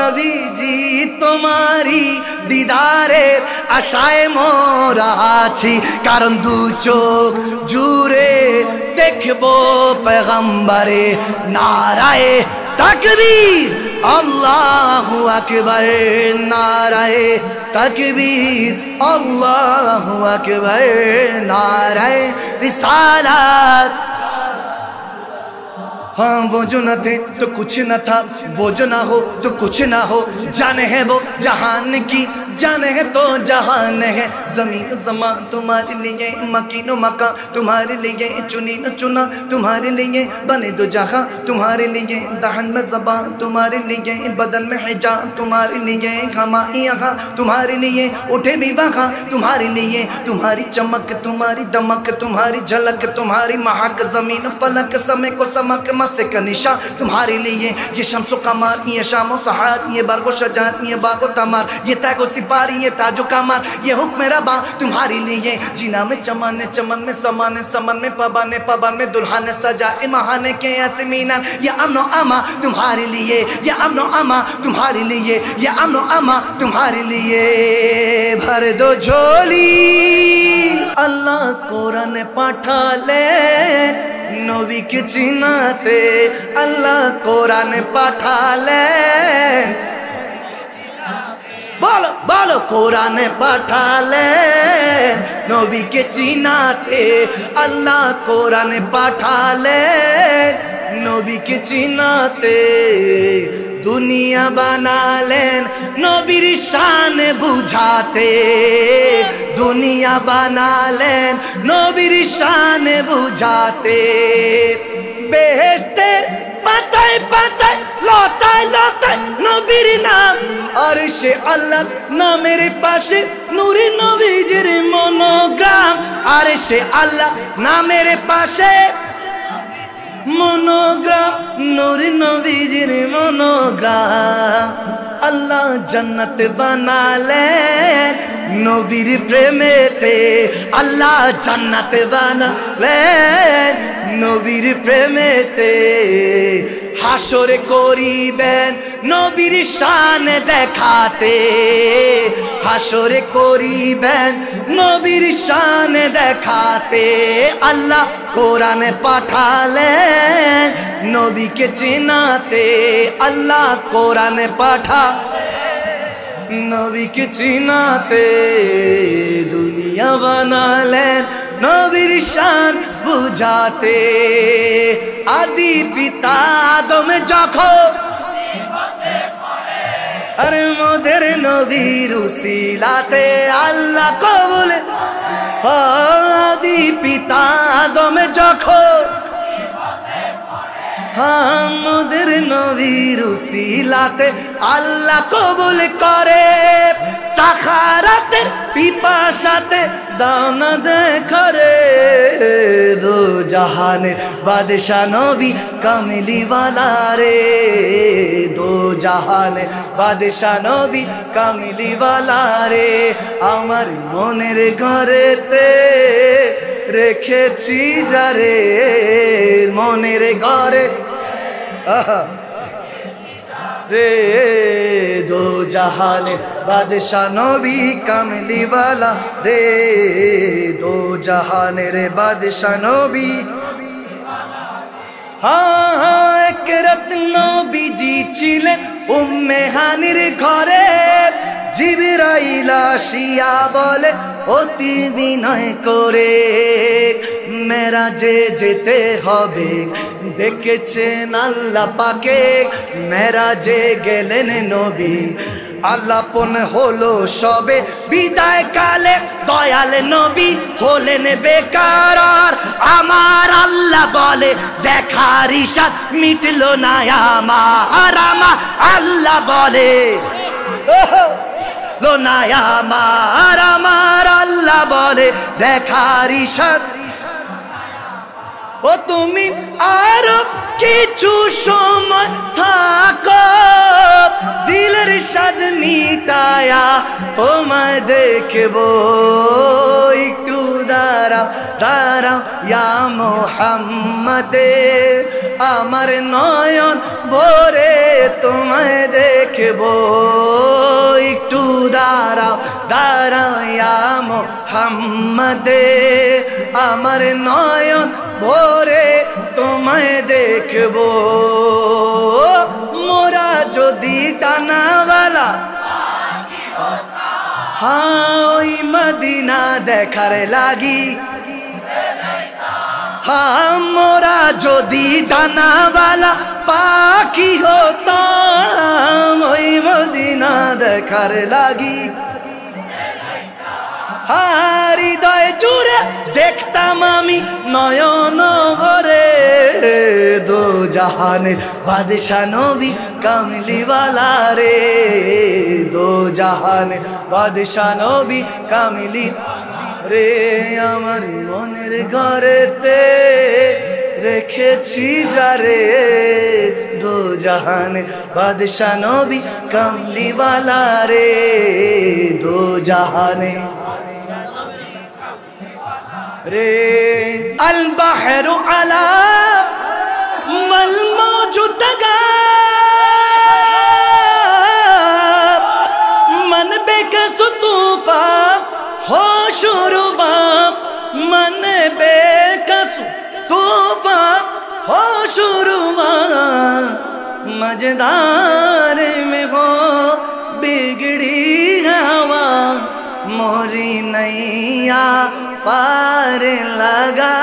নবীজি তোমারি দিদারের আশায় মোরা আছি, কারণ দু চোখ জুড়ে দেখবো পেগম্বরে। নারায়ে তাকবীর আল্লাহু আকবার, নারায়ে তাকবীর আল্লাহু আকবার, নারায়ে রিসালাত। हाँ वो जो न थे तो कुछ न था, वो जो ना हो तो कुछ ना हो। जान है वो जहान की, जान है तो जहान है। ज़मीन ज़मा तुम्हारे लिए, मकीन मका तुम्हारे लिए, चुनी न चुना तुम्हारे लिए, बने दो जहाँ तुम्हारे लिए। दहन में ज़बान तुम्हारे लिए, बदन में हिजाब तुम्हारे लिए, हमारी यहाँ तुम्हारे लिए, उठे भी वहाँ तुम्हारे लिए। तुम्हारी चमक तुम्हारी दमक तुम्हारी झलक तुम्हारी महक, ज़मीन फलक समय को समक से का निशा तुम्हारे लिए। ये शम्सो कमार, ये शामो सहार, ये बारगो शजार, ये बागो तमार, ये तैगो सिपारी, ये ताजो कमार, ये हुक्म रबा तुम्हारे लिए। जीना में चमन, चमन में समान, समन में पबाने, पबान में दुल्हन सजाए महाने के ऐसे मीनार। ये अमनो अमा तुम्हारे लिए, ये अमनो अमा तुम्हारे लिए, ये अमनो अमा तुम्हारे लिए। भर दो झोली अल्लाह कुरान पाठाले, নবীকে চিনাতে আল্লাহ কোরআন পাঠালেন। বলো বলো কোরআন পাঠালেন, নবীকে চিনাতে আল্লাহ কোরআন পাঠালেন, নবীকে চিনাতে। দুনিয়া বানালেন নবীর শান বুঝাতে, দুনিয়া বানালেন নবীর শান বুঝাতে। বেহেশতের পাতায় পাতায় লতায় লতায় নবীর নাম, আর সে আল্লাহ নামের পাশে নূরে নবীজির মনোগ্রাম, আর সে আল্লাহ নামের পাশে মনোগ্রাম, নূরে নবীজির মনোগ্রাম। আল্লাহ জান্নাত বানালেন নবীর প্রেমেতে, আল্লাহ জান্নাত বানালেন নবীর প্রেমেতে। হাসরে করিবেন নবীর শান দেখাতে, হাসরে করিবেন নবীর শান দেখাতে। আল্লাহ কোরআন পাঠালেন নবীকে চিনাতে, আল্লাহ কোরআন পাঠা নবীকে চিনাতে। দুনিয়া বানালেন নবীর শান বুঝাতে। আদি পিতা আদম যখন আরে মোদের নবীর উসিলাতে আল্লাহ কবুল। আদি পিতা আদম যখন আমাদের নবীর উসিলাতে আল্লাহ কবুল করে। সাখারাতে পিপাসাতে দানা দেখরে, দো জাহানের বাদশা নবী কামিলিওয়ালা রে, দো জাহানের বাদশা নবী কামিলিওয়ালা রে। আমার মনের ঘরেতে রেখেছি যারে, মনের ঘরে রে, দো জাহানের বাদশা নবী কামলিওয়ালা রে, দো জাহানের বাদশা নবী। हाँ हाँ एक रात नबीजी ছিলেন উম্মে হানির ঘরে। জিবরাইল আসিয়া বলে অতি বিনয় করে, মেরাজে যেতে হবে দেখেছেন আল্লাহ পাকে। মেরাজে গেলেন নবী আল্লাপন হলো সবে, বিদায় কালে দয়াল নবী হলেন বেকার। আমার আল্লাহ বলে দেখার ইশার মিটলো না আমার, আমার আল্লাহ বলে আমার, আমার আল্লাহ বলে দেখার ইশার। ও তুমি আরো কিছু সময় থাকো, দিলের স্বাদ মিটায়া তোমায় দেখবো একটু দাঁড়াও দাঁড়াও ইয়া মুহাম্মদে আমার নয়ন ভরে তোমায় দেখবো একটু দাঁড়াও দাঁড়াও ইয়া মুহাম্মদে আমার নয়ন ভরে তোমায় দেখবো মোরা যদি টানাওয়ালা हाँ ওই মদিনা দেখার লাগি हाँ মোরা যদি ডানাওয়ালা পাখি হতাম ওই মদিনা দেখার লাগি হৃদয় জুড়ে দেখতাম আমি নয়ন ভরে দো জাহানের বাদশা নবী কামলিওয়ালা রে দো জাহানের বাদশা নবী কামলি রে আমার মনের ঘরেতে রেখেছি যারে দো জাহানের বাদশা নবী কামলিওয়ালা রে দো জাহানের রে আল বাহরু আলা মাল মৌজুদগা मन बेकस तूफान हो शुरुबा मन बेकस तूफान हो शुरुबा मजेदार में हो बिगड़ी हवा मोरी नैया पार लगा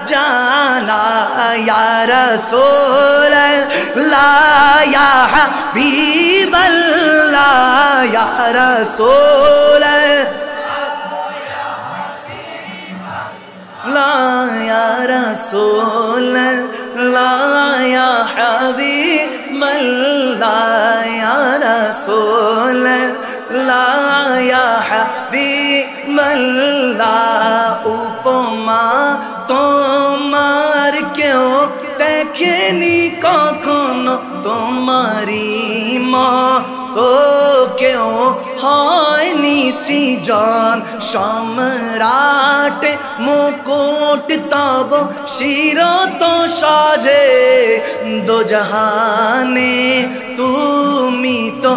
जाना या रसूल अल्लाह या हबीब अल्लाह या रसूल अल्लाह या रसूल अल्लाह या हबीब अल्लाह या रसूल अल्लाह या हबीब अल्लाह उपमा তোমার কেউ দেখেনি কখনো তোমারি মতো কেউ হয়নি সৃজন সম্রাট মুকুট তব শির তো সাজে দো জাহানে তুমি তো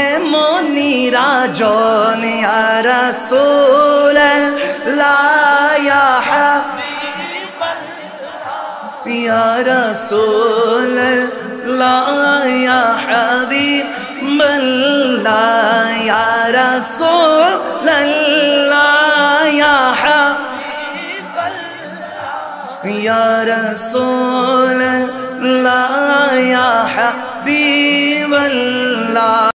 এমনি রাজন ইয়া রাসূল আল্লাহ ইয়া या रसूल अल्लाह या हबीब अल्लाह या रसूल अल्लाह या हबीब अल्लाह या रसूल अल्लाह या हबीब अल्लाह।